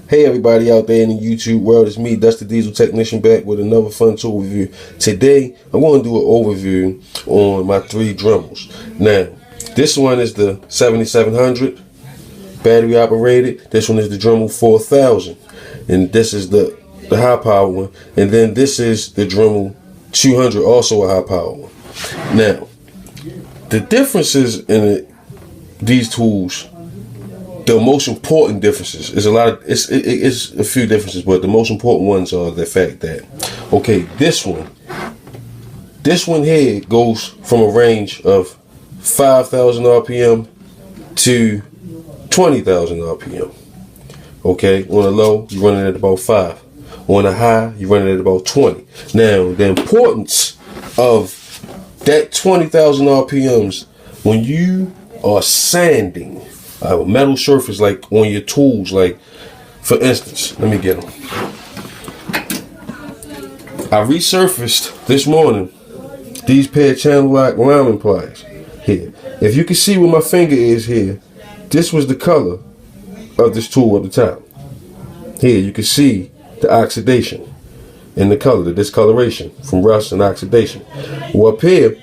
Hey everybody out there in the YouTube world, it's me, Dusty Diesel Technician, back with another fun tool review. Today, I'm going to do an overview on my 3 Dremels. Now, this one is the 7700 battery operated. This one is the Dremel 4000. And this is the high power one. And then this is the Dremel 200, also a high power one. Now, the differences in these tools, the most important differences is it's a few differences, but the most important ones are the fact that, okay, this one here goes from a range of 5,000 RPM to 20,000 RPM. Okay, on the low, you're running at about 5. On the high, you're running at about 20. Now, the importance of that 20,000 RPMs when you are sanding a metal surface, like on your tools, like for instance, let me get them. I resurfaced this morning these pair of channel lock lineman pliers here. If you can see where my finger is here, this was the color of this tool at the top. Here you can see the oxidation in the color, the discoloration from rust and oxidation. Well, up here,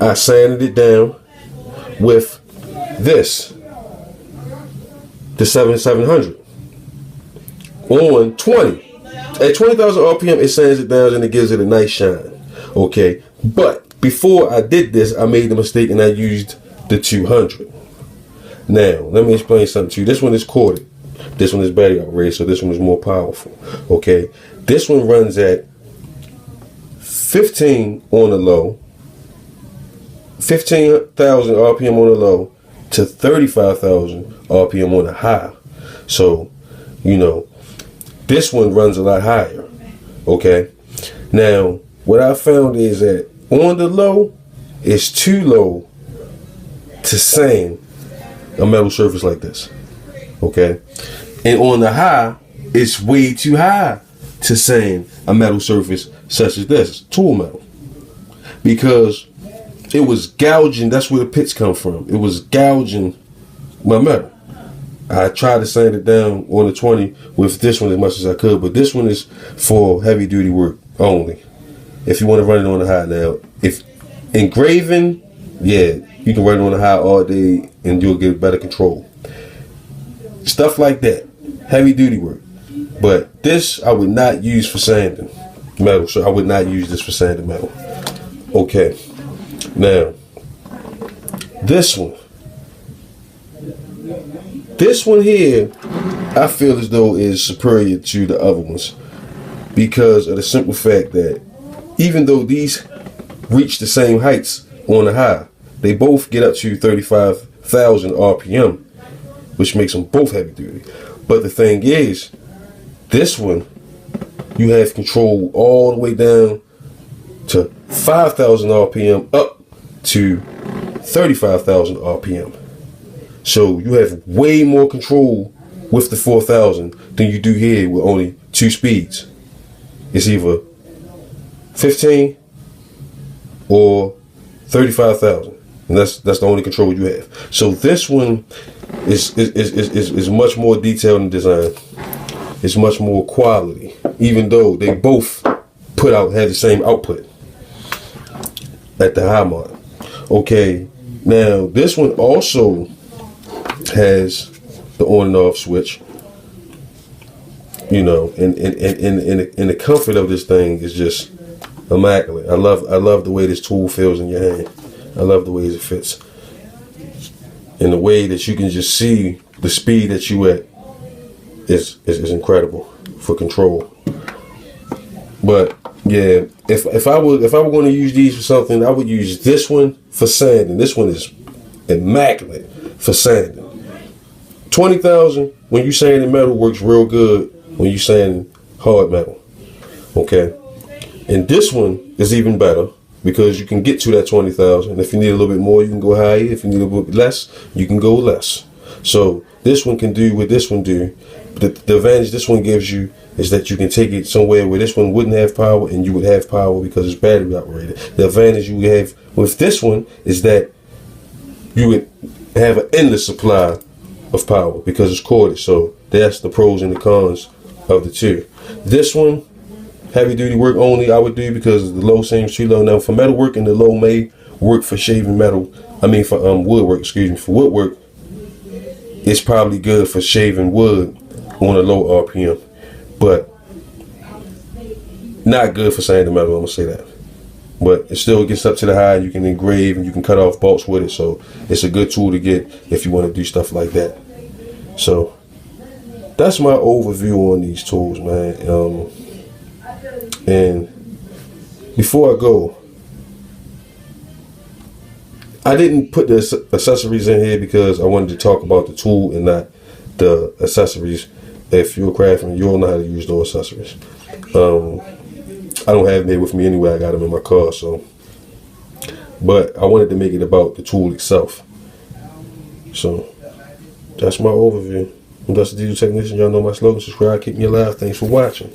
I sanded it down with this, the 7700 on 20. At 20,000 RPM, it sands it down and it gives it a nice shine. Okay, but before I did this, I made the mistake and I used the 200. Now, let me explain something to you. This one is corded. This one is battery operated, so this one is more powerful. Okay, this one runs at 15 on the low, 15,000 RPM on the low, to 35,000 RPM on the high. So, you know, this one runs a lot higher. Okay. Now, what I found is that on the low, it's too low to sand a metal surface like this. Okay. And on the high, it's way too high to sand a metal surface such as this, tool metal. Because it was gouging, that's where the pits come from. It was gouging my metal. I tried to sand it down on the 20 with this one as much as I could, but this one is for heavy duty work only. If you want to run it on the high now. If engraving, yeah, you can run it on the high all day and you'll get better control. Stuff like that, heavy duty work. But this I would not use for sanding metal, so I would not use this for sanding metal. Okay. Now, this one here, I feel as though is superior to the other ones because of the simple fact that even though these reach the same heights on the high, they both get up to 35,000 RPM, which makes them both heavy duty. But the thing is, this one, you have control all the way down to 5,000 RPM up to 35,000 RPM. So you have way more control with the 4,000 than you do here with only 2 speeds. It's either 15 or 35,000, and that's the only control you have. So this one is much more detailed in design. It's much more quality, even though they both have the same output at the high mark. Okay, now this one also has the on and off switch. You know, and the comfort of this thing is just immaculate. I love the way this tool feels in your hand. I love the way it fits, and the way that you can just see the speed that you at is incredible for control. But yeah, if I were going to use these for something, I would use this one for sanding. This one is immaculate for sanding. 20,000 when you sanding metal works real good when you sanding hard metal. Okay, and this one is even better because you can get to that 20,000. If you need a little bit more, you can go higher. If you need a little bit less, you can go less. So this one can do what this one do. The advantage this one gives you is that you can take it somewhere where this one wouldn't have power and you would have power because it's battery operated. The advantage you have with this one is that you would have an endless supply of power because it's corded. So that's the pros and the cons of the two. This one, heavy duty work only, I would do because the low seems too low. Now for metal work, and the low may work for shaving metal. I mean for woodwork. Excuse me, for woodwork, it's probably good for shaving wood on a low RPM, but not good for sanding metal. I'm gonna say that. But it still gets up to the high. You can engrave and you can cut off bolts with it. So it's a good tool to get if you want to do stuff like that. So that's my overview on these tools, man. And before I go, I didn't put the accessories in here because I wanted to talk about the tool and not the accessories. If you're a craftsman, you'll know how to use those accessories. I don't have them here with me anyway. I got them in my car. So, but I wanted to make it about the tool itself. So that's my overview. And that's the Digital Technician. Y'all know my slogan: subscribe, keep me alive. Thanks for watching.